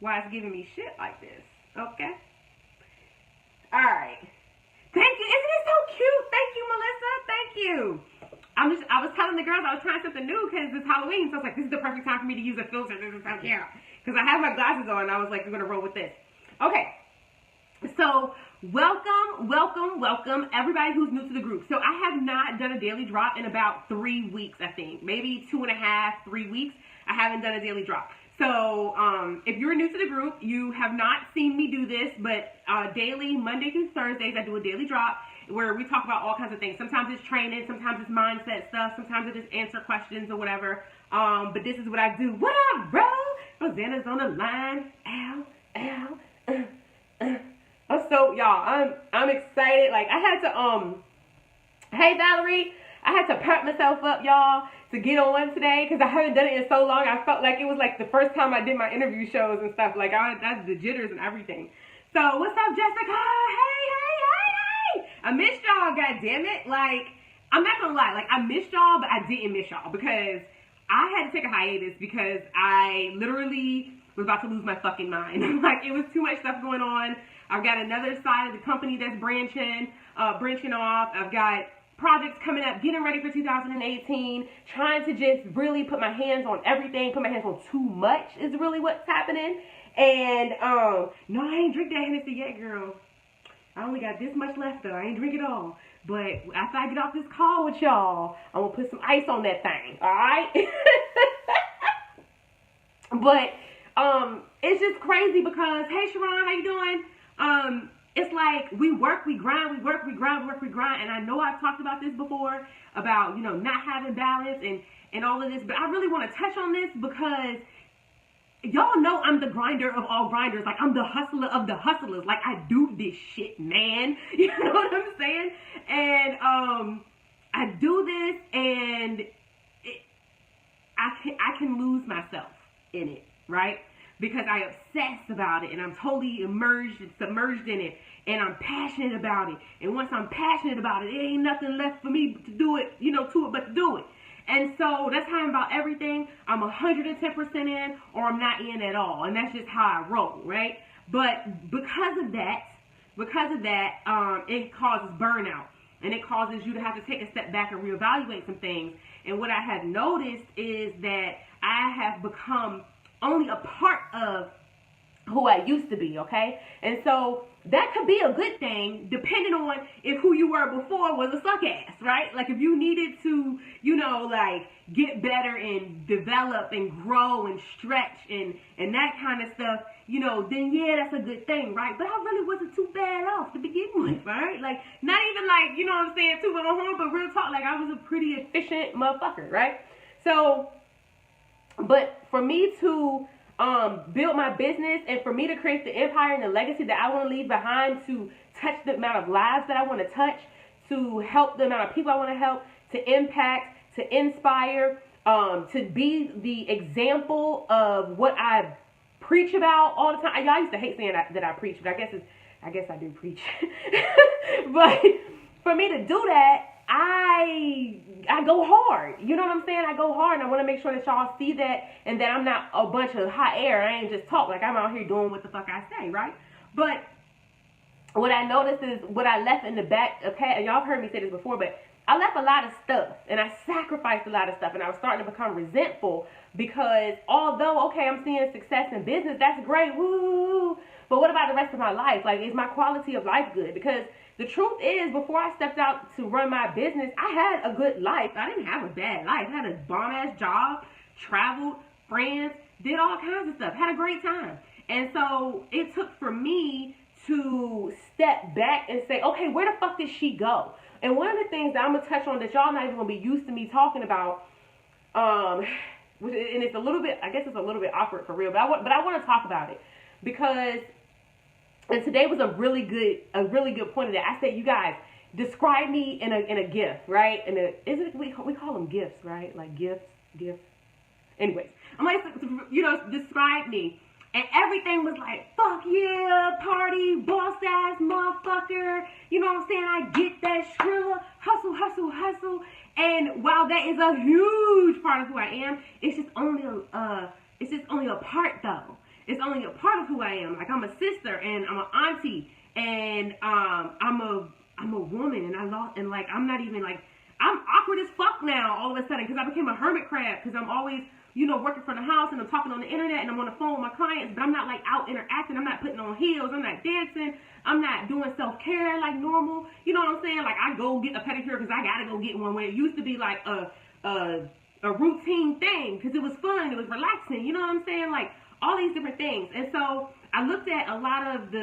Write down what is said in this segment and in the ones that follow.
why it's giving me shit like this. Okay. All right. Thank you. Isn't it so cute? Thank you, Melissa. Thank you. I was telling the girls I was trying something new because it's Halloween, so I was like, this is the perfect time for me to use a filter. This is so cute. Because I have my glasses on, and I was like, we're gonna roll with this. Okay. So welcome everybody who's new to the group. So I have not done a daily drop in about 3 weeks, I think, maybe 2.5, 3 weeks. I haven't done a daily drop. So if you're new to the group, you have not seen me do this, but daily, Monday through Thursdays, I do a daily drop where we talk about all kinds of things. Sometimes it's training, sometimes it's mindset stuff, sometimes I just answer questions or whatever. But this is what I do. What up, bro? Rosanna's on the line. Ow. So y'all, I'm excited. Like I had to hey Valerie, I had to pep myself up, y'all, to get on today because I haven't done it in so long. I felt like it was like the first time I did my interview shows and stuff. Like I had the jitters and everything. So what's up, Jessica? Hey. I missed y'all, god damn it. Like, I'm not gonna lie, like I missed y'all, but I didn't miss y'all because I had to take a hiatus because I literally was about to lose my fucking mind. Like it was too much stuff going on. I've got another side of the company that's branching off. I've got projects coming up, getting ready for 2018, trying to just really put my hands on everything, put my hands on too much is really what's happening. And no, I ain't drink that Hennessy yet, girl. I only got this much left though. I ain't drink it all. But after I get off this call with y'all, I'm gonna put some ice on that thing. Alright? But it's just crazy because, hey Sharon, how you doing? It's like we work, we grind, and I know I've talked about this before about, you know, not having balance and all of this, but I really want to touch on this because y'all know I'm the grinder of all grinders. Like I'm the hustler of the hustlers. Like I do this shit, man. You know what I'm saying? And I do this and I can lose myself in it, right? Because I obsess about it and I'm totally immersed and submerged in it and I'm passionate about it. And once I'm passionate about it, there ain't nothing left for me to do it, you know, to it but to do it. And so that's how I'm about everything. I'm 110% in or I'm not in at all. And that's just how I roll, right? But because of that, it causes burnout. And it causes you to have to take a step back and reevaluate some things. And what I have noticed is that I have become only a part of who I used to be, okay? And so that could be a good thing depending on if who you were before was a suck ass, right? Like if you needed to, you know, like get better and develop and grow and stretch and that kind of stuff, you know, then yeah, that's a good thing, right? But I really wasn't too bad off to begin with, right? Like not even like, you know what I'm saying, too but real talk, like I was a pretty efficient motherfucker, right? So, but for me to build my business and for me to create the empire and the legacy that I want to leave behind, to touch the amount of lives that I want to touch, to help the amount of people I want to help, to impact, to inspire, to be the example of what I preach about all the time. Y'all used to hate saying that I preach, but I guess I do preach. But for me to do that, I go hard. You know what I'm saying? I go hard, and I want to make sure that y'all see that, and that I'm not a bunch of hot air. I ain't just talk. Like I'm out here doing what the fuck I say, right? But what I noticed is what I left in the back. Okay, and y'all have heard me say this before, but I left a lot of stuff, and I sacrificed a lot of stuff, and I was starting to become resentful because although okay, I'm seeing success in business, that's great, woo. But what about the rest of my life? Like, is my quality of life good? Because the truth is, before I stepped out to run my business, I had a good life. I didn't have a bad life. I had a bomb-ass job, traveled, friends, did all kinds of stuff, had a great time. And so it took for me to step back and say, okay, where the fuck did she go? And one of the things that I'm going to touch on that y'all not even going to be used to me talking about, and it's a little bit, I guess it's a little bit awkward for real, but I want to talk about it because... And today was a really good point of that. I said, you guys, describe me in a gift, right? We call them gifts, right? Like gifts. Anyways, I'm like, you know, describe me. And everything was like, fuck yeah, party, boss ass motherfucker. You know what I'm saying? I get that Skrilla, hustle. And while that is a huge part of who I am, it's just only a part though. It's only a part of who I am. Like, I'm a sister, and I'm an auntie, and I'm a woman, and I'm not even like, I'm awkward as fuck now all of a sudden because I became a hermit crab because I'm always, working from the house and I'm talking on the internet and I'm on the phone with my clients, but I'm not like out interacting. I'm not putting on heels. I'm not dancing. I'm not doing self-care like normal. You know what I'm saying? Like, I go get a pedicure because I got to go get one when it used to be like a routine thing because it was fun. It was relaxing. You know what I'm saying? Like, all these different things. And so I looked at a lot of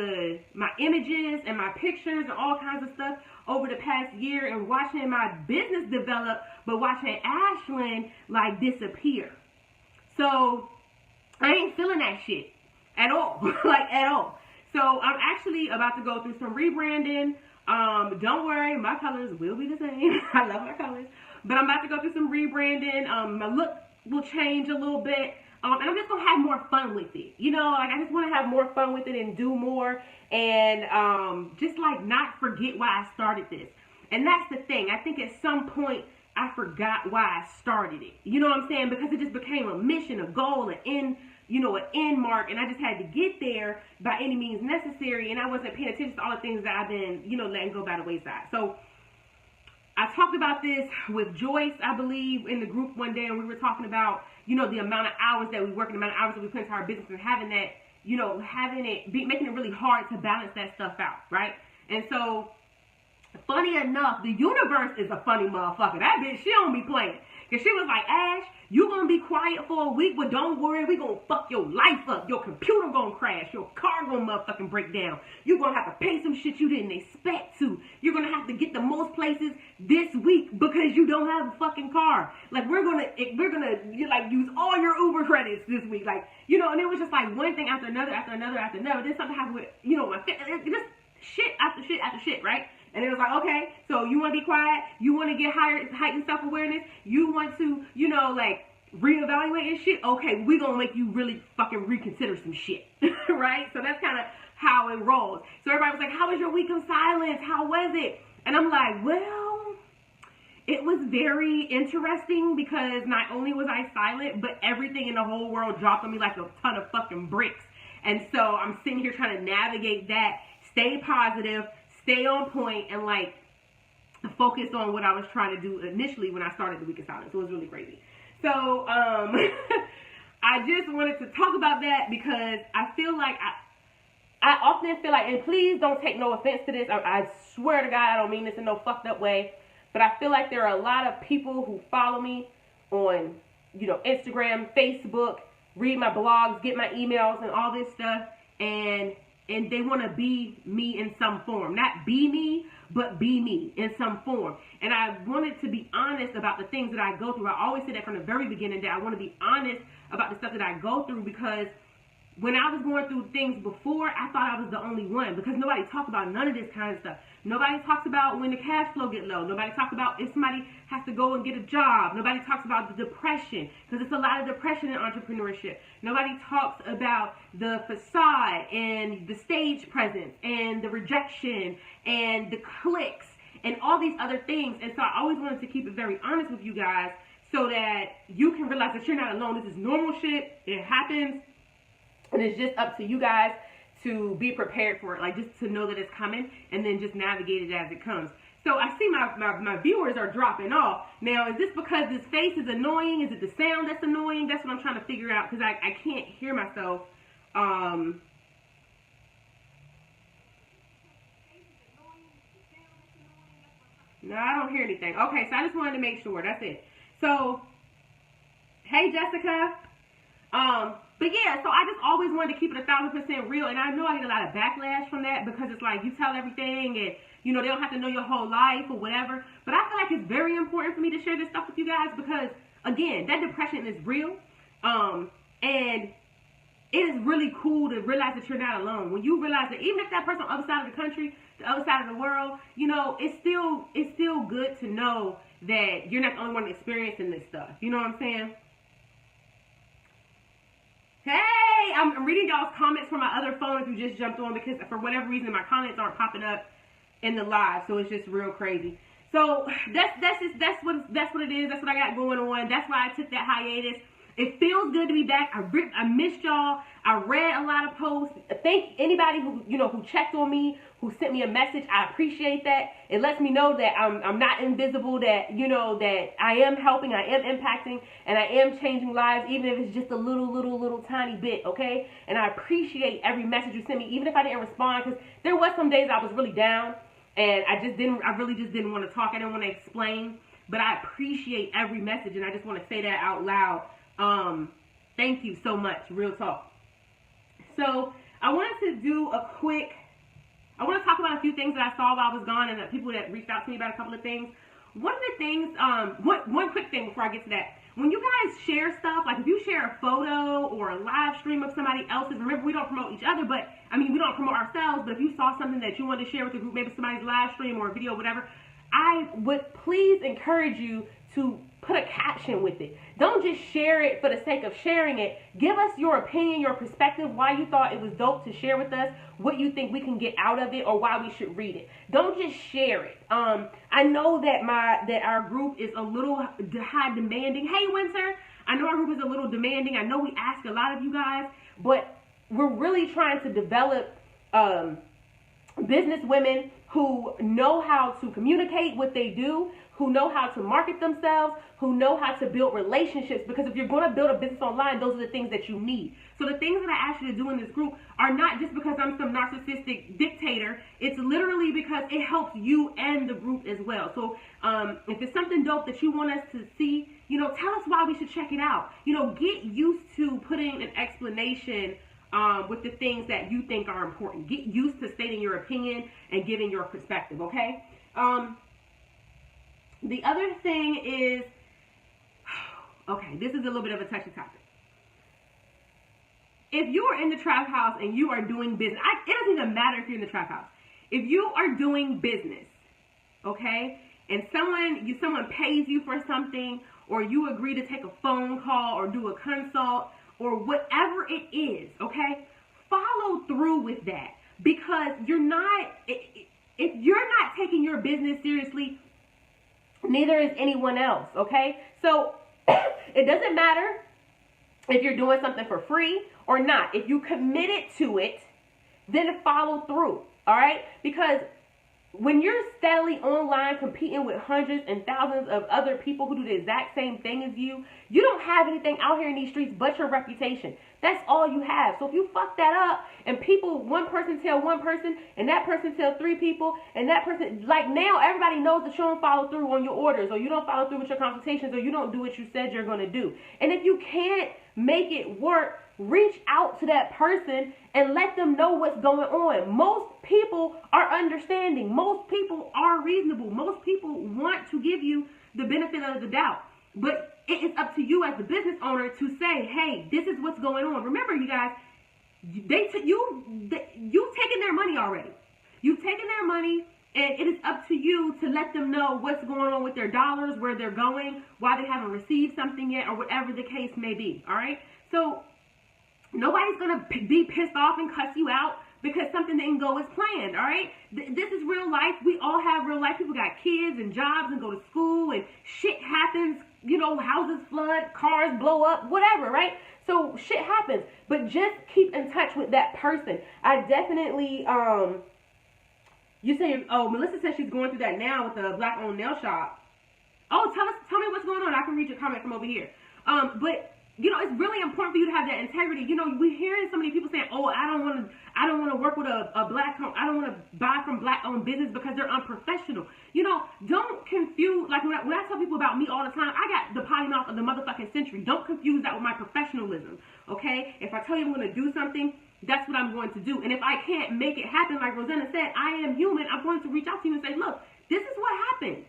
my images and my pictures and all kinds of stuff over the past year and watching my business develop, but watching Ashlyn like disappear. So I ain't feeling that shit at all, like at all. So I'm actually about to go through some rebranding. Don't worry, my colors will be the same. I love my colors, but I'm about to go through some rebranding. My look will change a little bit. And I'm just going to have more fun with it. Like, I just want to have more fun with it and do more. And just, like, not forget why I started this. And that's the thing. I think at some point, I forgot why I started it. You know what I'm saying? Because it just became a mission, a goal, an end mark. And I just had to get there by any means necessary. And I wasn't paying attention to all the things that I've been, letting go by the wayside. So I talked about this with Joyce, I believe, in the group one day, and we were talking about, the amount of hours that we work and the amount of hours that we put into our business and having that, making it really hard to balance that stuff out, right? And so, funny enough, the universe is a funny motherfucker. That bitch, she don't be playing. Because she was like, Ash, you gonna be quiet for a week, but don't worry, we gonna fuck your life up. Your computer gonna crash. Your car gonna motherfucking break down. You gonna have to pay some shit you didn't expect to. You're gonna have to get to most places this week because you don't have a fucking car. Like, we're gonna use all your Uber credits this week. Like, and it was just like one thing after another, after another, after another. Then something happened with, just shit after shit after shit, right? And it was like, okay, so you want to be quiet? You want to get heightened self-awareness? You want to, reevaluate your shit? Okay, we're going to make you really fucking reconsider some shit, right? So that's kind of how it rolls. So everybody was like, how was your week of silence? How was it? And I'm like, well, it was very interesting because not only was I silent, but everything in the whole world dropped on me like a ton of fucking bricks. And so I'm sitting here trying to navigate that, stay positive, stay on point, and like focus on what I was trying to do initially when I started the week of silence. It was really crazy. So I just wanted to talk about that because I feel like I often feel like, and please don't take no offense to this. I swear to God, I don't mean this in no fucked up way, but I feel like there are a lot of people who follow me on, Instagram, Facebook, read my blogs, get my emails and all this stuff, and they want to be me in some form. Not be me, but be me in some form. And I wanted to be honest about the things that I go through. I always say that from the very beginning, that I want to be honest about the stuff that I go through, because when I was going through things before, I thought I was the only one, because nobody talked about none of this kind of stuff. Nobody talks about when the cash flow get low. Nobody talks about if somebody has to go and get a job. Nobody talks about the depression, because it's a lot of depression in entrepreneurship. Nobody talks about the facade and the stage presence and the rejection and the clicks and all these other things. And so I always wanted to keep it very honest with you guys so that you can realize that you're not alone. This is normal shit. It happens. And it's just up to you guys to be prepared for it, like just to know that it's coming and then just navigate it as it comes. So I see my viewers are dropping off. Now, is this because this face is annoying? Is it the sound that's annoying? That's what I'm trying to figure out, because I can't hear myself. No, I don't hear anything. Okay, so I just wanted to make sure. That's it. So, hey, Jessica. But yeah, so I just always wanted to keep it 1,000% real, and I know I get a lot of backlash from that, because it's like you tell everything, and they don't have to know your whole life or whatever. But I feel like it's very important for me to share this stuff with you guys, because again, that depression is real, and it is really cool to realize that you're not alone. When you realize that even if that person on the other side of the country, the other side of the world, it's still good to know that you're not the only one experiencing this stuff. You know what I'm saying? Hey, I'm reading y'all's comments from my other phone if you just jumped on, because for whatever reason my comments aren't popping up in the live, so it's just real crazy. So that's what it is. That's what I got going on. That's why I took that hiatus. It feels good to be back. I missed y'all. I read a lot of posts. Thank anybody who, who checked on me, who sent me a message. I appreciate that. It lets me know that I'm not invisible, that, that I am helping, I am impacting, and I am changing lives, even if it's just a little tiny bit, okay? And I appreciate every message you sent me, even if I didn't respond, because there was some days I was really down, and I really just didn't want to talk. I didn't want to explain, but I appreciate every message, and I just want to say that out loud. Thank you so much, real talk. So I wanted to I want to talk about a few things that I saw while I was gone, and the people that reached out to me about a couple of things. One of the things, one quick thing before I get to that. When you guys share stuff, like if you share a photo or a live stream of somebody else's, remember we don't promote each other, but we don't promote ourselves, but if you saw something that you wanted to share with the group, maybe somebody's live stream or a video, whatever, I would please encourage you to put a caption with it. Don't just share it for the sake of sharing it. Give us your opinion, your perspective, why you thought it was dope to share with us, what you think we can get out of it, or why we should read it. Don't just share it. I know that our group is a little high demanding. Hey, Winter, I know our group is a little demanding. I know we ask a lot of you guys, but we're really trying to develop business women who know how to communicate what they do, who know how to market themselves, who know how to build relationships, because if you're going to build a business online, those are the things that you need. So the things that I ask you to do in this group are not just because I'm some narcissistic dictator. It's literally because it helps you and the group as well. So if it's something dope that you want us to see, tell us why we should check it out. Get used to putting an explanation with the things that you think are important. Get used to stating your opinion and giving your perspective, okay? The other thing is, okay, this is a little bit of a touchy topic. If you are in the trap house and you are doing business, it doesn't even matter if you're in the trap house. If you are doing business, okay, and someone pays you for something, or you agree to take a phone call or do a consult or whatever it is, okay, follow through with that, because if you're not taking your business seriously, neither is anyone else, okay? So it doesn't matter if you're doing something for free or not. If you committed to it, then follow through, all right? Because when you're steadily online competing with hundreds and thousands of other people who do the exact same thing as you, you don't have anything out here in these streets but your reputation. That's all you have. So if you fuck that up and one person tell one person and that person tell three people and that person, like now everybody knows that you don't follow through on your orders, or you don't follow through with your consultations, or you don't do what you said you're going to do. And if you can't make it work, reach out to that person and let them know what's going on. Most people are understanding. Most people are reasonable. Most people want to give you the benefit of the doubt. But it is up to you as the business owner to say, hey, this is what's going on. Remember, you guys, you've taken their money already. You've taken their money, and it is up to you to let them know what's going on with their dollars, where they're going, why they haven't received something yet, or whatever the case may be, all right? So nobody's going to be pissed off and cuss you out because something didn't go as planned, all right? This is real life. We all have real life. People got kids and jobs and go to school, and shit happens. Houses flood, cars blow up, whatever, right? So shit happens. But just keep in touch with that person. I definitely, you say, oh, Melissa says she's going through that now with the Black-owned nail shop. Oh, tell me what's going on. I can read your comment from over here. But it's really important for you to have that integrity. We're hearing so many people saying, oh, I don't want to work with a black, I don't want to buy from Black-owned business because they're unprofessional. Don't confuse, like when I tell people about me all the time, I got the potty mouth of the motherfucking century. Don't confuse that with my professionalism, okay? If I tell you I'm going to do something, that's what I'm going to do. And if I can't make it happen, like Rosanna said, I am human. I'm going to reach out to you and say, look, this is what happened,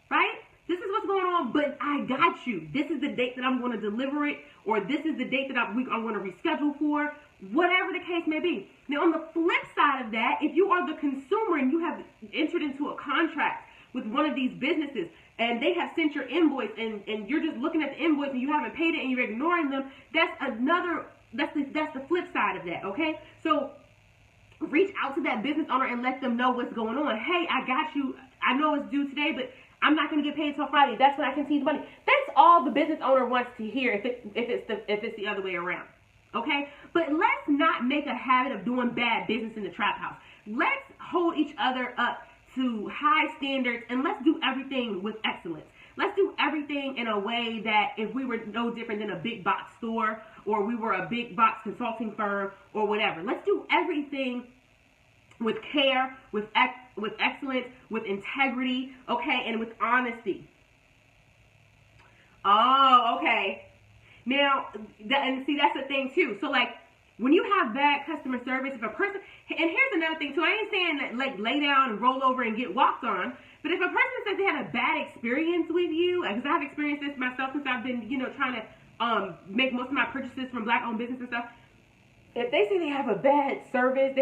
right? This is what's going on, but I got you. This is the date that I'm going to deliver it, or this is the date that I'm going to reschedule for, whatever the case may be. Now, on the flip side of that, if you are the consumer and you have entered into a contract with one of these businesses and they have sent your invoice and you're just looking at the invoice and you haven't paid it and you're ignoring them, that's the flip side of that, okay? So reach out to that business owner and let them know what's going on. Hey, I got you. I know it's due today, but I'm not going to get paid till Friday. That's when I can see the money. That's all the business owner wants to hear if it's the other way around. Okay? But let's not make a habit of doing bad business in the trap house. Let's hold each other up to high standards, and let's do everything with excellence. Let's do everything in a way that if we were no different than a big box store, or we were a big box consulting firm, or whatever. Let's do everything with care, with excellence, with integrity, okay, and with honesty. Oh, okay. Now, and see, that's the thing too. So, like, when you have bad customer service, if a person, and here's another thing too, I ain't saying that, like, lay down and roll over and get walked on, but if a person says they had a bad experience with you, because I've experienced this myself since I've been, trying to make most of my purchases from black-owned business and stuff, if they say they have a bad service,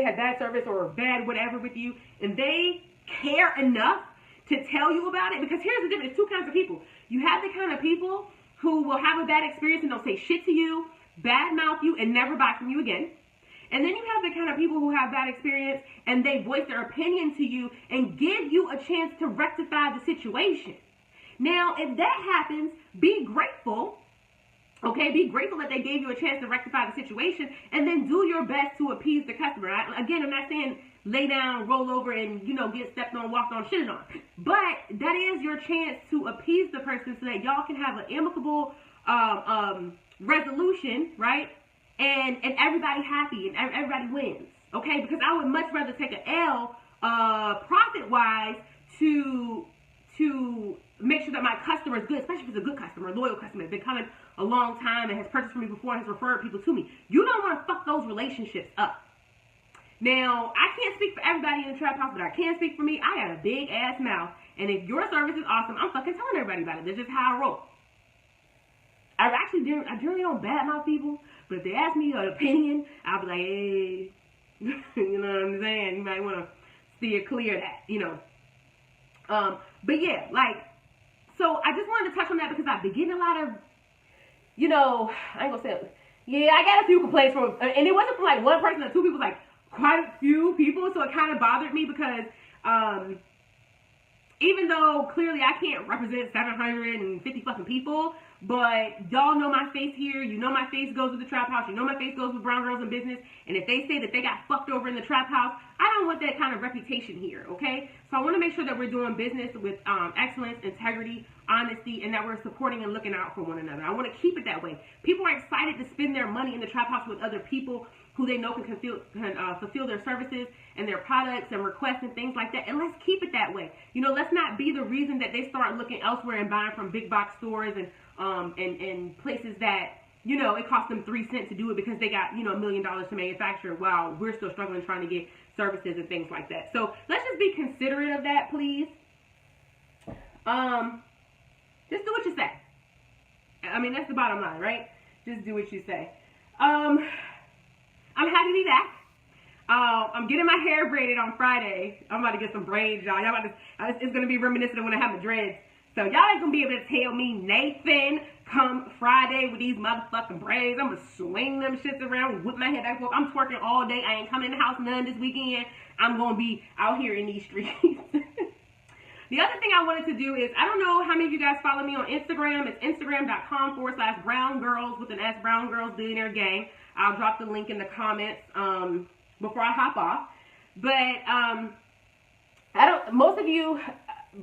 or bad whatever with you, and they care enough to tell you about it, because here's the difference, there's two kinds of people. You have the kind of people who will have a bad experience and they'll say shit to you, badmouth you, and never buy from you again. And then you have the kind of people who have bad experience and they voice their opinion to you and give you a chance to rectify the situation. Now, if that happens, be grateful. Okay, be grateful that they gave you a chance to rectify the situation, and then do your best to appease the customer. Again, I'm not saying lay down, roll over, and, get stepped on, walked on, shitted on. But that is your chance to appease the person so that y'all can have an amicable resolution, right? And everybody happy and everybody wins. Okay, because I would much rather take an L profit-wise to make sure that my customer is good, especially if it's a good customer, a loyal customer, has been coming a long time and has purchased from me before and has referred people to me. You don't want to fuck those relationships up. Now, I can't speak for everybody in the trap house, but I can speak for me. I got a big ass mouth, and if your service is awesome, I'm fucking telling everybody about it. That's just how I roll. I generally don't badmouth people, but if they ask me an opinion, I'll be like, hey, you know what I'm saying? You might want to steer clear of that, But yeah, like, so I just wanted to touch on that because I've been getting a lot of, I ain't gonna say it. Yeah, I got a few complaints from, and it wasn't from like one person or two people, like quite a few people, so it kind of bothered me because, even though clearly I can't represent 750 fucking people, but y'all know my face here, you know my face goes with the trap house, you know my face goes with Brown Girls in Business, and if they say that they got fucked over in the trap house, I don't want that kind of reputation here, okay? So I want to make sure that we're doing business with excellence, integrity, honesty, and that we're supporting and looking out for one another. I want to keep it that way. People are excited to spend their money in the trap house with other people who they know can fulfill their services and their products and requests and things like that. And let's keep it that way. Let's not be the reason that they start looking elsewhere and buying from big box stores and places that, it costs them 3 cents to do it because they got, $1 million to manufacture while we're still struggling trying to get services and things like that. So let's just be considerate of that, please. Just do what you say. I mean, that's the bottom line, right? Just do what you say. I'm happy to be back. I'm getting my hair braided on Friday. I'm about to get some braids, y'all. It's going to be reminiscent of when I have my dreads. So y'all ain't going to be able to tell me Nathan come Friday with these motherfucking braids. I'm going to swing them shits around, whip my head back and forth. I'm twerking all day. I ain't coming in the house none this weekend. I'm going to be out here in these streets. The other thing I wanted to do is, I don't know how many of you guys follow me on Instagram. It's instagram.com/Brown Girls with an S, Brown Girls Billionaire Gang. I'll drop the link in the comments before I hop off. But most of you,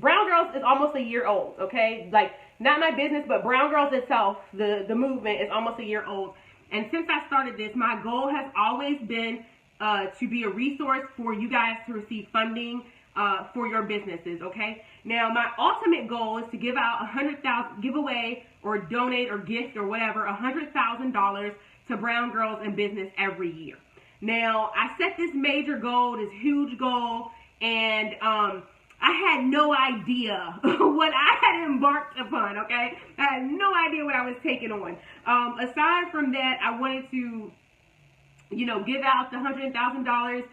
Brown Girls is almost a year old, okay? Like, not my business, but Brown Girls itself, the movement is almost a year old. And since I started this, my goal has always been to be a resource for you guys to receive funding for your businesses, okay? Now, my ultimate goal is to give out give away or donate or gift or whatever, $100,000 to Brown Girls in Business every year. Now, I set this major goal, this huge goal, and I had no idea what I had embarked upon, okay? I had no idea what I was taking on. Aside from that, I wanted to, give out the $100,000,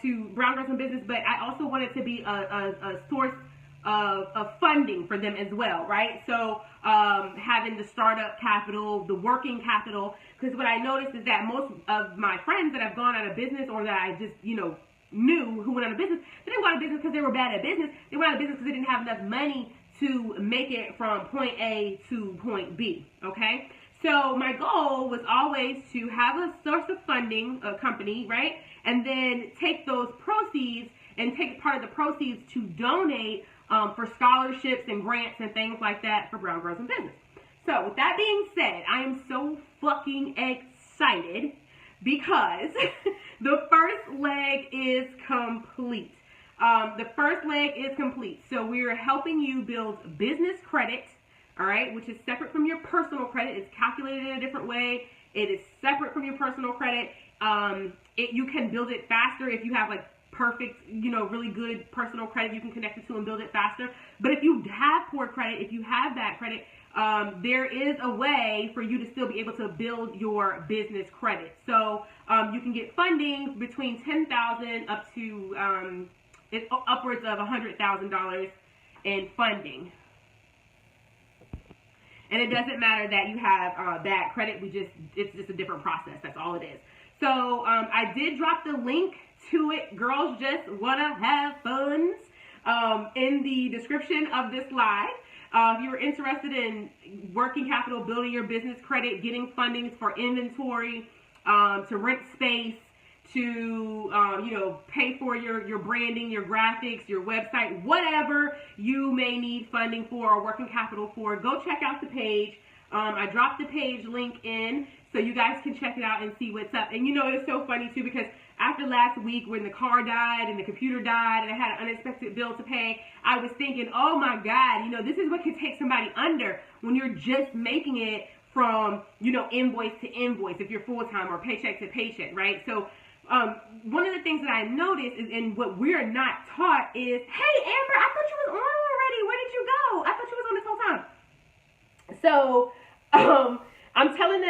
to Brown Girls in Business, but I also wanted to be a source of funding for them as well, right? So having the startup capital, the working capital, because what I noticed is that most of my friends that have gone out of business or that I just, knew who went out of business, they didn't go out of business because they were bad at business. They went out of business because they didn't have enough money to make it from point A to point B, okay? So my goal was always to have a source of funding, a company, right? And then take those proceeds and take part of the proceeds to donate for scholarships and grants and things like that for Brown Girls in Business. So with that being said, I am so fucking excited because the first leg is complete. The first leg is complete. So we're helping you build business credit, all right, which is separate from your personal credit. It's calculated in a different way. It is separate from your personal credit. You can build it faster if you have like perfect, really good personal credit. You can connect it to and build it faster. But if you have poor credit, if you have bad credit, there is a way for you to still be able to build your business credit. So you can get funding between $10,000 up to upwards of $100,000 in funding. And it doesn't matter that you have bad credit. It's just a different process. That's all it is. So I did drop the link to it. Girls Just Wanna Have Funds in the description of this live. If you were interested in working capital, building your business credit, getting funding for inventory, to rent space, to pay for your branding, your graphics, your website, whatever you may need funding for or working capital for, go check out the page. I dropped the page link in so you guys can check it out and see what's up. And it's so funny too, because after last week when the car died and the computer died and I had an unexpected bill to pay, I was thinking, oh my God, this is what could take somebody under when you're just making it from, invoice to invoice if you're full-time or paycheck to paycheck, right? So one of the things that I noticed is, and what we're not taught is, hey, Amber, I thought you was on already. Where did you go? I thought you was on this whole time. So I'm telling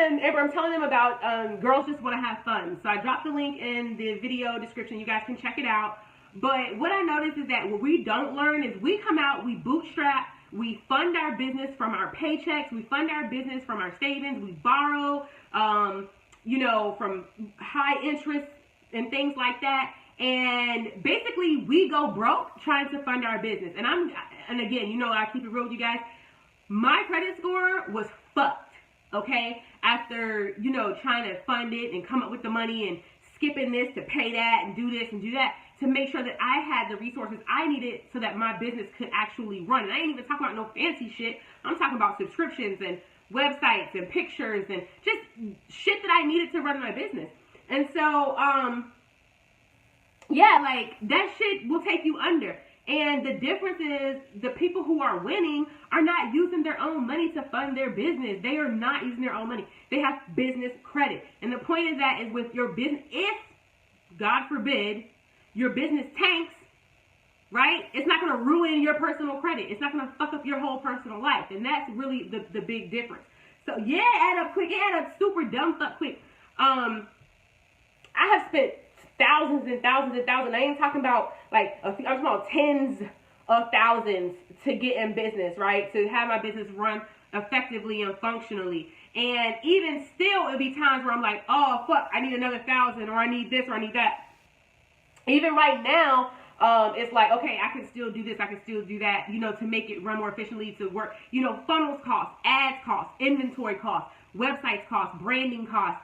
them about Girls Just Want to Have Fun. So I dropped the link in the video description. You guys can check it out. But what I noticed is that what we don't learn is we come out, we bootstrap, we fund our business from our paychecks, we fund our business from our savings, we borrow, from high interest and things like that. And basically we go broke trying to fund our business. And again, I keep it real with you guys. My credit score was fucked, okay? After, trying to fund it and come up with the money and skipping this to pay that and do this and do that to make sure that I had the resources I needed so that my business could actually run. And I ain't even talking about no fancy shit. I'm talking about subscriptions and websites and pictures and just shit that I needed to run my business. And so, that shit will take you under. And the difference is the people who are winning are not using their own money to fund their business. They are not using their own money. They have business credit. And the point of that is with your business, if, God forbid, your business tanks, right? It's not going to ruin your personal credit. It's not going to fuck up your whole personal life. And that's really the big difference. So yeah, add up quick. It add up super dumb fuck quick. I have spent thousands and thousands and thousands. I ain't talking about I'm talking about tens of thousands to get in business, right? To have my business run effectively and functionally. And even still, it'll be times where I'm like, oh fuck, I need another 1,000, or I need this, or I need that. Even right now, it's like, okay, I can still do this, I can still do that, to make it run more efficiently, to work, funnels cost, ads cost, inventory cost, websites cost, branding cost,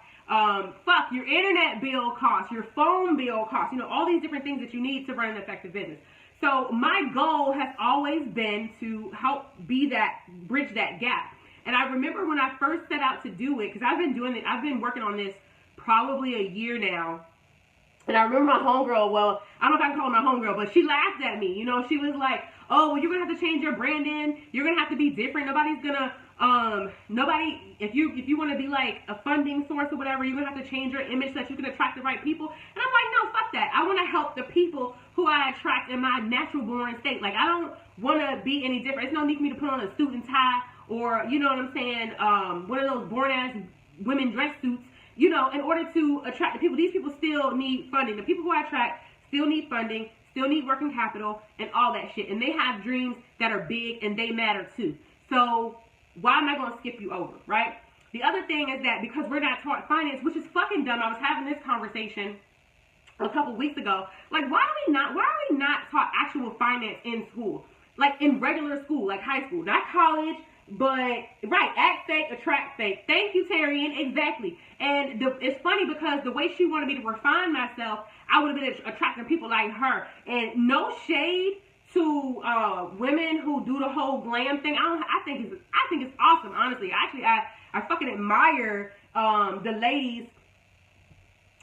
your internet bill costs, your phone bill costs, all these different things that you need to run an effective business. So my goal has always been to help bridge that gap. And I remember when I first set out to do it, because I've been working on this probably a year now. And I remember my homegirl, well, I don't know if I can call her my homegirl, but she laughed at me. She was like, oh, well, you're going to have to change your branding. You're going to have to be different. Nobody's going to, if you want to be like a funding source or whatever, you're going to have to change your image so that you can attract the right people. And I'm like, no, fuck that. I want to help the people who I attract in my natural born state. Like, I don't want to be any different. There's no need for me to put on a suit and tie or, you know what I'm saying, one of those born-ass women dress suits. In order to attract the people, these people still need funding. The people who I attract still need funding, still need working capital, and all that shit. And they have dreams that are big, and they matter too. So why am I going to skip you over, right? The other thing is that because we're not taught finance, which is fucking dumb. I was having this conversation a couple weeks ago. Like, why are we not taught actual finance in school? like in regular school, like high school, not college, but right, act fake, attract fake. Thank you, Tarian, exactly. And it's funny because the way she wanted me to refine myself, I would have been attracting people like her. And no shade to women who do the whole glam thing. I think it's awesome, honestly. Actually, I fucking admire the ladies.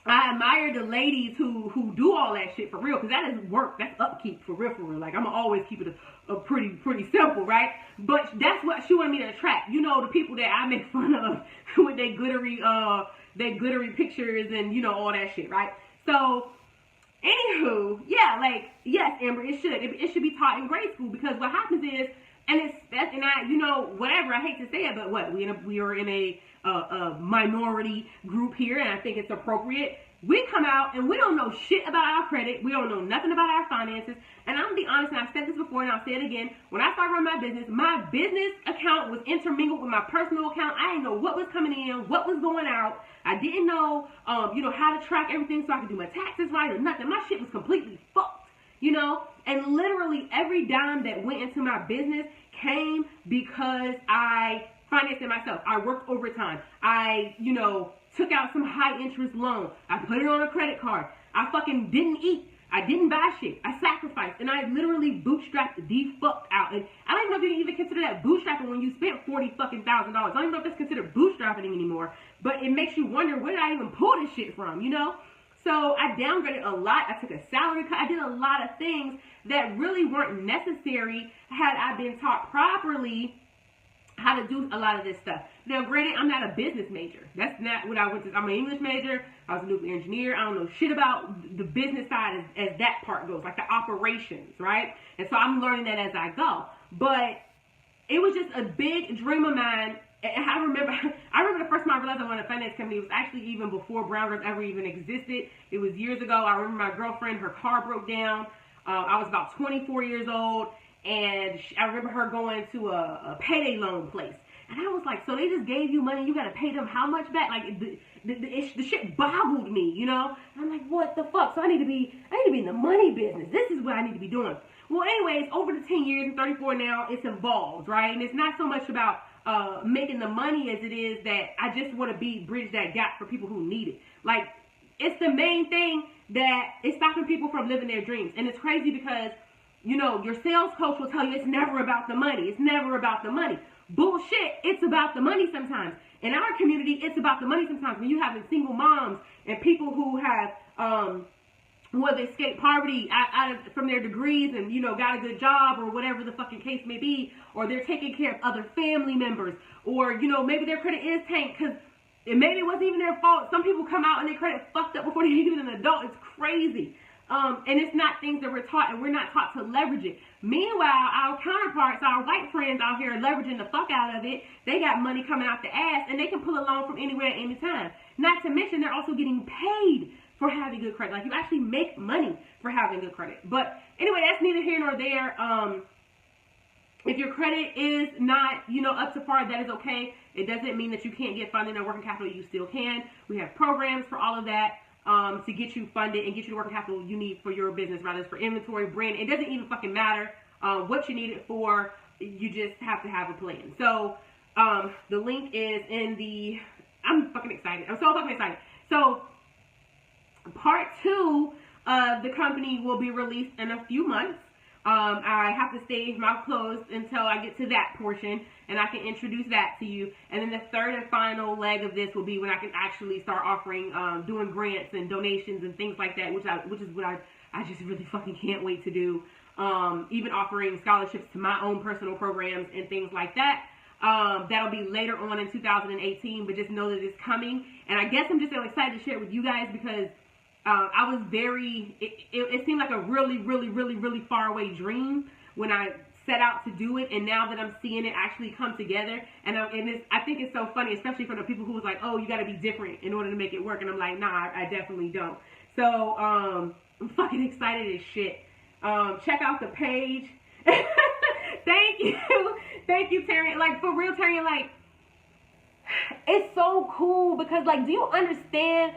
I admire the ladies who do all that shit for real, because that is work. That's upkeep for real, for real. Like, I'm gonna always keep it a pretty simple, right? But that's what she wanted me to attract. You know, the people that I make fun of with their glittery pictures and, you know, all that shit, right? So, anywho, yeah, like, yes, Amber, it should be taught in grade school, because what happens is, you know, whatever, I hate to say it, but what, we are in a minority group here, and I think it's appropriate. We come out and we don't know shit about our credit. We don't know nothing about our finances. And I'm gonna be honest, and I've said this before and I'll say it again. When I started running my business account was intermingled with my personal account. I didn't know what was coming in, what was going out. I didn't know, you know, how to track everything so I could do my taxes right or nothing. My shit was completely fucked, you know? And literally every dime that went into my business came because I financed it myself. I worked overtime. I, you know, took out some high interest loan. I put it on a credit card. I fucking didn't eat. I didn't buy shit. I sacrificed. And I literally bootstrapped the fuck out. And I don't even know if you can even consider that bootstrapping when you spent $40,000. I don't even know if that's considered bootstrapping anymore. But it makes you wonder, where did I even pull this shit from, you know? So I downgraded a lot. I took a salary cut. I did a lot of things that really weren't necessary had I been taught properly how to do a lot of this stuff. Now, granted, I'm not a business major. That's not what I went to. I'm an English major. I was a nuclear engineer. I don't know shit about the business side as that part goes, like the operations, right? And so I'm learning that as I go. But it was just a big dream of mine. And I remember the first time I realized I wanted a finance company. It was actually even before Brown Girls ever even existed. It was years ago. I remember my girlfriend, her car broke down. I was about 24 years old. And I remember her going to a payday loan place. And I was like, so they just gave you money, you got to pay them how much back? Like, the shit boggled me, you know? And I'm like, what the fuck? So I need to be in the money business. This is what I need to be doing. Well, anyways, over the 10 years, I'm 34 now, it's evolved, right? And it's not so much about making the money as it is that I just want to bridge that gap for people who need it. Like, it's the main thing that is stopping people from living their dreams. And it's crazy because, you know, your sales coach will tell you it's never about the money. It's never about the money. Bullshit. It's about the money sometimes. In our community, it's about the money sometimes. When you have single moms and people who have, who have escaped poverty from their degrees and, you know, got a good job or whatever the fucking case may be, or they're taking care of other family members, or, you know, maybe their credit is tanked because maybe it wasn't even their fault. Some people come out and their credit fucked up before they're even an adult. It's crazy. And it's not things that we're taught, and we're not taught to leverage it. Meanwhile, our counterparts, our white friends out here are leveraging the fuck out of it. They got money coming out the ass, and they can pull a loan from anywhere at any time. Not to mention, they're also getting paid for having good credit. Like, you actually make money for having good credit. But anyway, that's neither here nor there. If your credit is not, you know, up to par, that is okay. It doesn't mean that you can't get funding or working capital. You still can. We have programs for all of that. To get you funded and get you the working capital you need for your business, rather it's for inventory, brand. It doesn't even fucking matter what you need it for. You just have to have a plan. So the link is in the. I'm fucking excited. I'm so fucking excited. So part 2 of the company will be released in a few months. I have to stay mouth closed until I get to that portion, and I can introduce that to you. And then the third and final leg of this will be when I can actually start offering, doing grants and donations and things like that, which is what I just really fucking can't wait to do. Even offering scholarships to my own personal programs and things like that. That'll be later on in 2018, but just know that it's coming. And I guess I'm just so excited to share it with you guys because I was it seemed like a really, really, really, really far away dream when I set out to do it, and now that I'm seeing it actually come together, I think it's so funny, especially for the people who was like, oh, you got to be different in order to make it work, and I'm like, nah, I definitely don't. So I'm fucking excited as shit. Check out the page. Thank you, Terry. Like, for real, Terry, like, it's so cool because, like, do y'all understand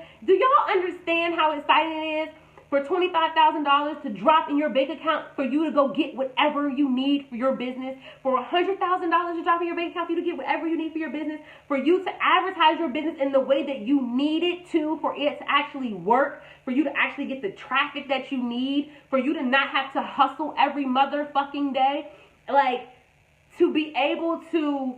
how exciting it is for $25,000 to drop in your bank account for you to go get whatever you need for your business, for $100,000 to drop in your bank account for you to get whatever you need for your business, for you to advertise your business in the way that you need it to, for it to actually work, for you to actually get the traffic that you need, for you to not have to hustle every motherfucking day, like, to be able to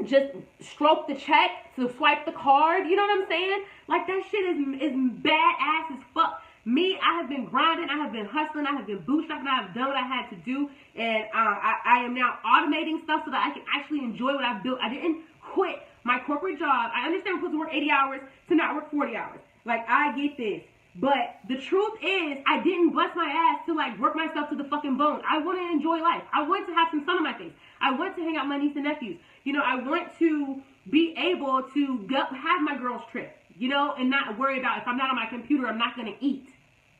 just stroke the check, to swipe the card, you know what I'm saying? Like, that shit is badass as fuck. Me, I have been grinding, I have been hustling, I have been bootstrapping, I have done what I had to do, and I am now automating stuff so that I can actually enjoy what I've built. I didn't quit my corporate job. I understand we're supposed to work 80 hours to not work 40 hours. Like, I get this. But the truth is, I didn't bust my ass to, like, work myself to the fucking bone. I want to enjoy life. I want to have some sun on my face. I want to hang out with my niece and nephews. You know, I want to be able to go have my girls' trip, you know, and not worry about if I'm not on my computer, I'm not going to eat.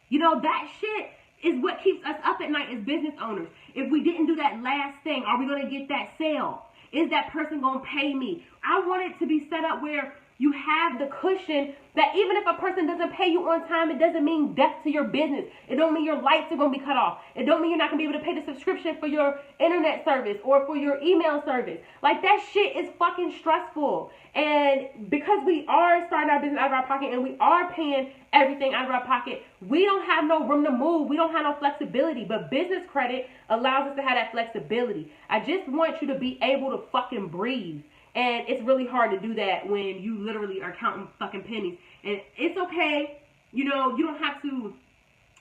You know, that shit is what keeps us up at night as business owners. If we didn't do that last thing, are we going to get that sale? Is that person going to pay me? I want it to be set up where you have the cushion that even if a person doesn't pay you on time, it doesn't mean death to your business. It don't mean your lights are going to be cut off. It don't mean you're not going to be able to pay the subscription for your internet service or for your email service. Like, that shit is fucking stressful. And because we are starting our business out of our pocket and we are paying everything out of our pocket, we don't have no room to move. We don't have no flexibility. But business credit allows us to have that flexibility. I just want you to be able to fucking breathe. And it's really hard to do that when you literally are counting fucking pennies. And it's okay, you know, you don't have to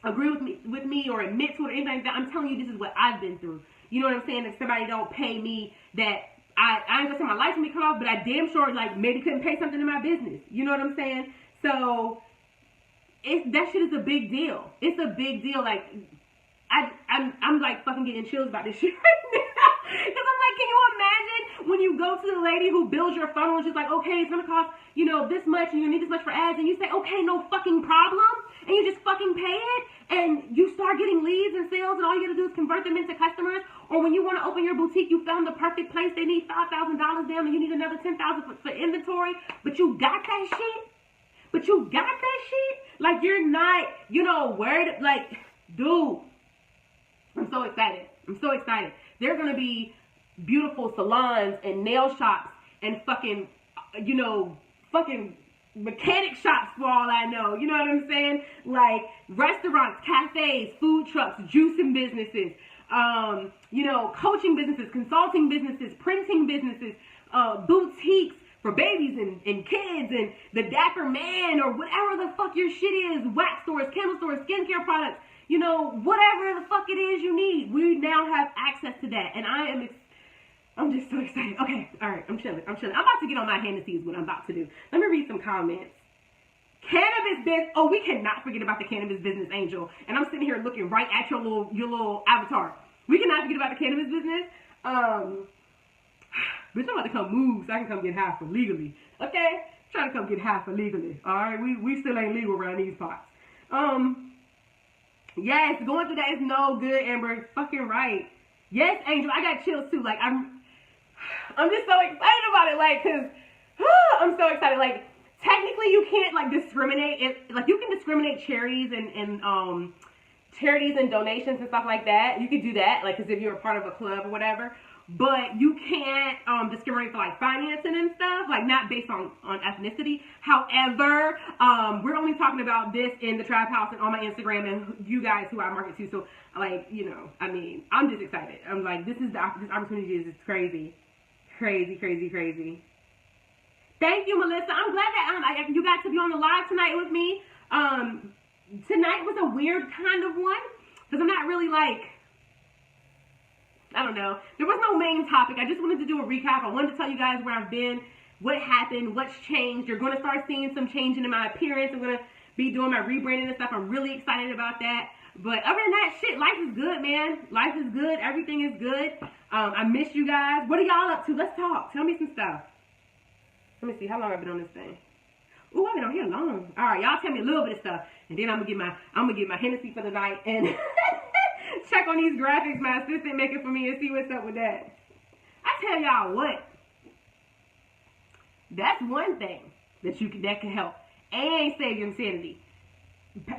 agree with me or admit to it or anything like that. I'm telling you, this is what I've been through. You know what I'm saying? If somebody don't pay me, that I ain't gonna say my lights may cut off, but I damn sure, like, maybe couldn't pay something in my business. You know what I'm saying? So that shit is a big deal. It's a big deal. Like, I'm like fucking getting chills about this shit right now. Because I'm like, can you imagine when you go to the lady who builds your funnel and she's like, okay, it's going to cost, you know, this much and you need this much for ads, and you say, okay, no fucking problem, and you just fucking pay it, and you start getting leads and sales, and all you got to do is convert them into customers. Or when you want to open your boutique, you found the perfect place, they need $5,000 down and you need another $10,000 for inventory, but you got that shit? But you got that shit? Like, you're not, you know, worried, like, dude, I'm so excited. I'm so excited. There are going to be beautiful salons and nail shops and fucking, you know, fucking mechanic shops for all I know. You know what I'm saying? Like, restaurants, cafes, food trucks, juicing businesses, you know, coaching businesses, consulting businesses, printing businesses, boutiques for babies and kids and the Dapper Man or whatever the fuck your shit is, wax stores, candle stores, skincare products, you know, whatever the fuck it is you need. We now have access to that. And I'm just so excited. Okay, all right, I'm chilling. I'm about to get on my hand and see what I'm about to do. Let me read some comments. Cannabis business. Oh, we cannot forget about the cannabis business, Angel. And I'm sitting here looking right at your little avatar. We cannot forget about the cannabis business. Bitch, I'm about to come move so I can come get high for legally. Okay? Trying to come get high for legally. Alright? We still ain't legal around these parts. Yes, going through that is no good, Amber. Fucking right. Yes, Angel, I got chills too. Like, I'm just so excited about it. Like, cause I'm so excited. Like, technically you can't like discriminate. Like, you can discriminate charities and charities and donations and stuff like that. You could do that, like, cause if you're a part of a club or whatever. But you can't discriminate for like financing and stuff, like not based on ethnicity. However, we're only talking about this in the Trap House and on my Instagram and you guys who I market to. So, like, you know, I mean, I'm just excited. I'm like, this opportunity is crazy, crazy, crazy, crazy. Thank you, Melissa. I'm glad that you got to be on the live tonight with me. Tonight was a weird kind of one because I'm not really like, I don't know. There was no main topic. I just wanted to do a recap. I wanted to tell you guys where I've been, what happened, what's changed. You're going to start seeing some changing in my appearance. I'm going to be doing my rebranding and stuff. I'm really excited about that. But other than that, shit, life is good, man. Life is good. Everything is good. I miss you guys. What are y'all up to? Let's talk. Tell me some stuff. Let me see how long I've been on this thing. Ooh, I've been on here long. All right, y'all tell me a little bit of stuff, and then I'm gonna get my Hennessy for the night and check on these graphics my assistant making for me and see what's up with that. I tell y'all what, that's one thing that can help and save your insanity.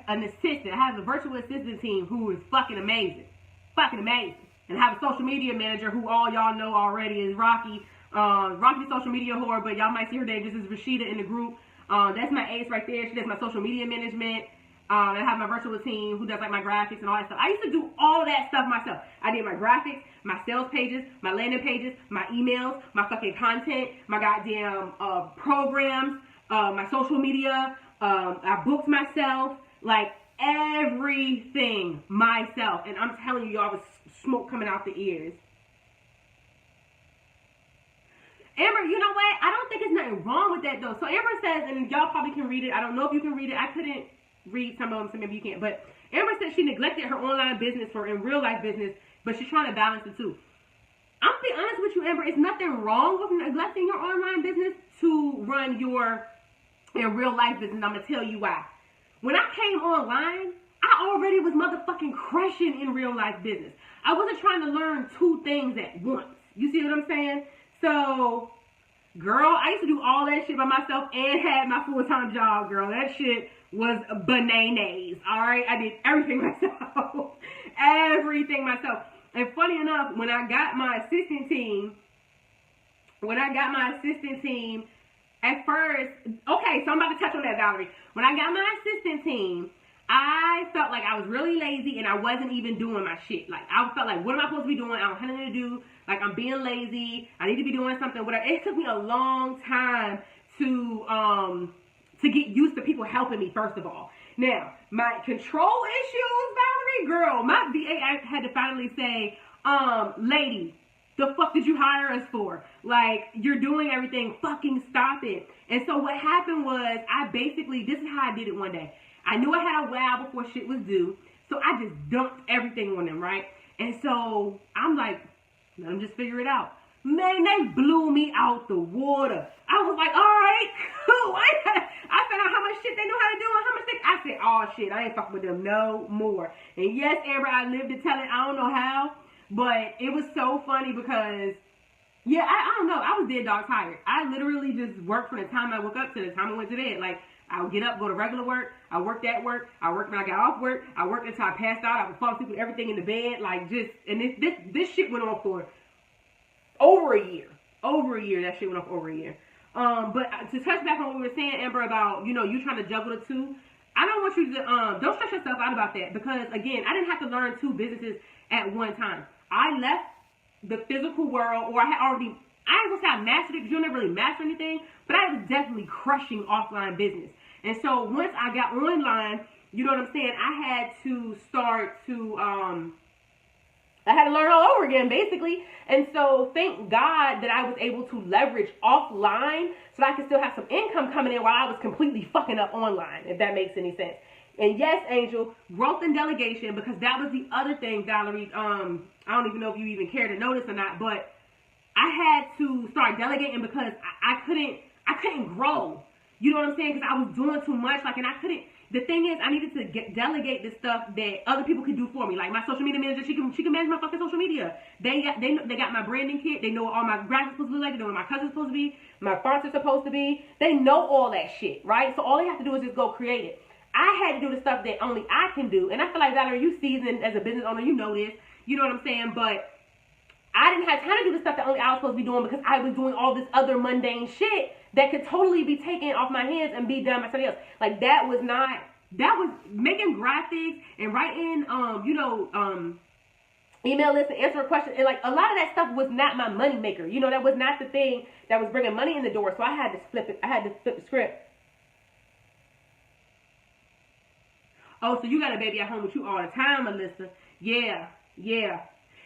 an assistant. I have a virtual assistant team who is fucking amazing. Fucking amazing. And I have a social media manager who all y'all know already is Rocky. Rocky's social media whore, but y'all might see her name. This is Rashida in the group. That's my ace right there. She does my social media management. I have my virtual team who does like my graphics and all that stuff. I used to do all of that stuff myself. I did my graphics, my sales pages, my landing pages, my emails, my fucking content, my goddamn programs, my social media. I booked myself, like everything myself. And I'm telling you, y'all, was smoke coming out the ears. Amber, you know what? I don't think there's nothing wrong with that though. So Amber says, and y'all probably can read it. I don't know if you can read it. I couldn't read some of them, so maybe you can't. But Amber said she neglected her online business for in real life business, but she's trying to balance the two. I'm gonna be honest with you, Amber. It's nothing wrong with neglecting your online business to run your in real life business. I'm gonna tell you why. When I came online, I already was motherfucking crushing in real life business. I wasn't trying to learn two things at once. You see what I'm saying? So, girl, I used to do all that shit by myself and had my full-time job, girl. That shit was bananas, all right? I did everything myself. Everything myself. And funny enough, when I got my assistant team, at first, okay, so I'm about to touch on that, Valerie. When I got my assistant team, I felt like I was really lazy and I wasn't even doing my shit. Like, I felt like, what am I supposed to be doing? I don't have nothing to do. Like, I'm being lazy. I need to be doing something. Whatever. It took me a long time to get used to people helping me, first of all. Now, my control issues, Valerie, girl, my VA had to finally say, lady, the fuck did you hire us for? Like, you're doing everything. Fucking stop it. And so what happened was, this is how I did it one day. I knew I had a while before shit was due, so I just dumped everything on them, right? And so I'm like, let them just figure it out. Man, they blew me out the water. I was like, all right, cool. I found out how much shit they knew how to do and how much I said, oh shit, I ain't fucking with them no more. And yes, Amber, I lived to tell it. I don't know how, but it was so funny because, yeah, I don't know. I was dead dog tired. I literally just worked from the time I woke up to the time I went to bed. Like, I would get up, go to regular work. I worked at work. I worked when I got off work. I worked until I passed out. I would fall asleep with everything in the bed. Like, just, and this shit went on for over a year. Over a year. That shit went on for over a year. But to touch back on what we were saying, Amber, about, you trying to juggle the two, I don't want you to, don't stress yourself out about that. Because, again, I didn't have to learn two businesses at one time. I left the physical world, or I had already, I ain't gonna say I mastered it, because you'll never really master anything, but I was definitely crushing offline business. And so once I got online, you know what I'm saying, I had to start to, I had to learn all over again, basically. And so thank God that I was able to leverage offline so that I could still have some income coming in while I was completely fucking up online, if that makes any sense. And yes, Angel, growth and delegation, because that was the other thing, Valerie, I don't even know if you even care to notice or not, but I had to start delegating because I couldn't grow. You know what I'm saying? Because I was doing too much. Like, and I couldn't. The thing is, I needed to delegate the stuff that other people could do for me. Like my social media manager, she can manage my fucking social media. They got my branding kit. They know what all my graphics supposed to look like. They know what my colors supposed to be. My fonts are supposed to be. They know all that shit, right? So all they have to do is just go create it. I had to do the stuff that only I can do. And I feel like, Valerie, you seasoned as a business owner, you know this. You know what I'm saying? But I didn't have time to do the stuff that only I was supposed to be doing because I was doing all this other mundane shit that could totally be taken off my hands and be done by somebody else. Like, that was making graphics and writing, email lists and answering questions. And, like, a lot of that stuff was not my money maker. You know, that was not the thing that was bringing money in the door. So I had to flip the script. Oh, so you got a baby at home with you all the time, Melissa. Yeah.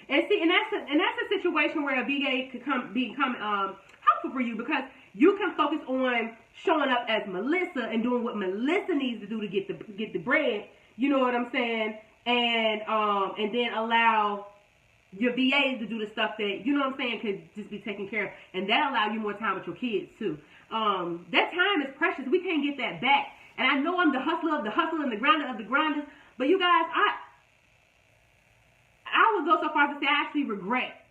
And see, and that's a situation where a VA could become helpful for you because you can focus on showing up as Melissa and doing what Melissa needs to do to get the bread. You know what I'm saying? And then allow your VAs to do the stuff that, you know what I'm saying, could just be taken care of. And that allow you more time with your kids too. That time is precious. We can't get that back. And I know I'm the hustler of the hustle and the grinder of the grinders, but you guys, I would go so far as to say I actually regret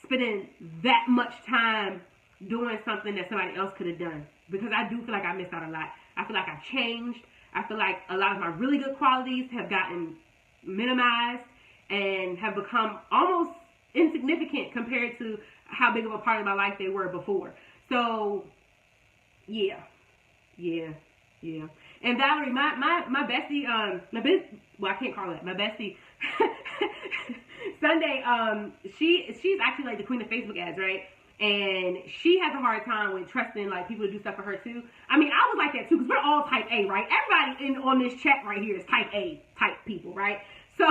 spending that much time doing something that somebody else could have done, because I do feel like I missed out a lot. I feel like I changed. I feel like a lot of my really good qualities have gotten minimized and have become almost insignificant compared to how big of a part of my life they were before. So, yeah. And Valerie, my bestie, well, I can't call it my bestie. Sunday, she's actually like the queen of Facebook ads, right? And she has a hard time with trusting like people to do stuff for her too. I mean, I was like that too, because we're all type A, right? Everybody on this chat right here is type A type people, right? So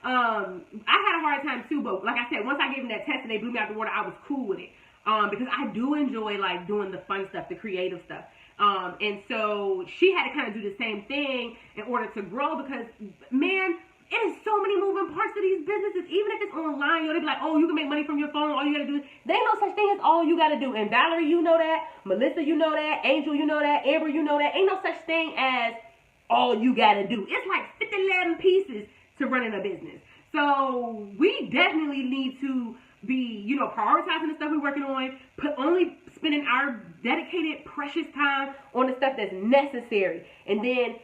I had a hard time too, but like I said, once I gave them that test and they blew me out the water, I was cool with it. Because I do enjoy like doing the fun stuff, the creative stuff. And so she had to kind of do the same thing in order to grow, because man, it is so many moving parts to these businesses. Even if it's online, they be like, oh, you can make money from your phone. All you got to do is, there ain't no such thing as all you got to do. And Valerie, you know that. Melissa, you know that. Angel, you know that. Amber, you know that. Ain't no such thing as all you got to do. It's like 50 pieces to running a business. So we definitely need to be, prioritizing the stuff we're working on, only spending our dedicated, precious time on the stuff that's necessary. And then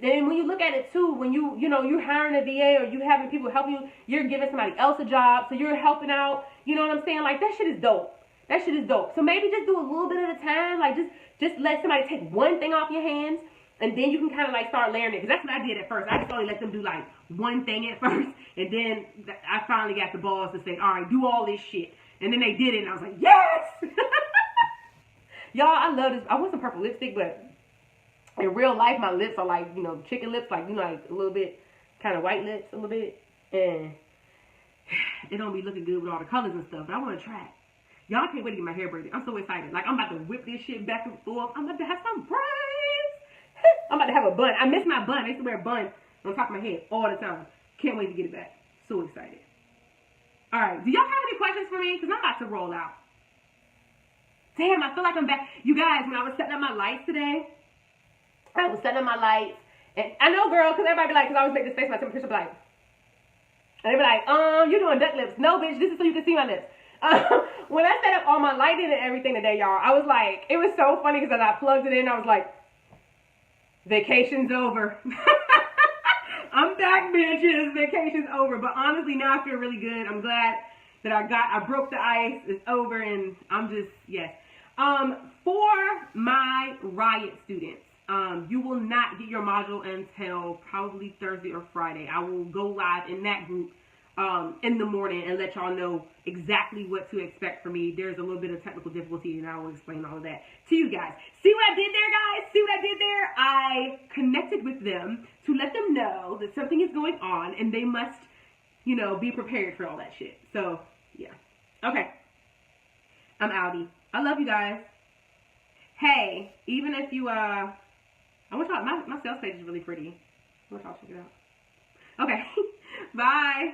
when you look at it too, when you're hiring a VA or you having people help you, you're giving somebody else a job, so you're helping out. You know what I'm saying? Like, that shit is dope. So maybe just do a little bit at a time. Like, just let somebody take one thing off your hands, and then you can kind of like start layering it. Because that's what I did at first. I just only let them do like one thing at first, and then I finally got the balls to say, all right, do all this shit. And then they did it, and I was like, yes! Y'all, I love this. I want some purple lipstick, but in real life, my lips are like, chicken lips, like, like a little bit, kind of white lips a little bit. And it don't be looking good with all the colors and stuff, but I want to try it. Y'all can't wait to get my hair braided. I'm so excited. Like, I'm about to whip this shit back and forth. I'm about to have some braids. I'm about to have a bun. I miss my bun. I used to wear a bun on top of my head all the time. Can't wait to get it back. So excited. All right. Do y'all have any questions for me? Because I'm about to roll out. Damn, I feel like I'm back. You guys, when I was setting up my lights today, and I know, girl, because everybody be like, because I always make this face when I take my picture, like, and they be like, you doing duck lips. No, bitch, this is so you can see my lips. When I set up all my lighting and everything today, y'all, I was like, it was so funny because I plugged it in, I was like, vacation's over. I'm back, bitches. Vacation's over. But honestly, now I feel really good. I'm glad that I broke the ice. It's over, and I'm just, yes. For my Riot students, you will not get your module until probably Thursday or Friday. I will go live in that group in the morning and let y'all know exactly what to expect from me. There's a little bit of technical difficulty, and I will explain all of that to you guys. See what I did there, guys? See what I did there? I connected with them to let them know that something is going on, and they must, be prepared for all that shit. So, yeah. Okay. I'm outie. I love you guys. Hey, even if you, I want y'all, my sales page is really pretty. I want y'all to check it out. Okay. Bye.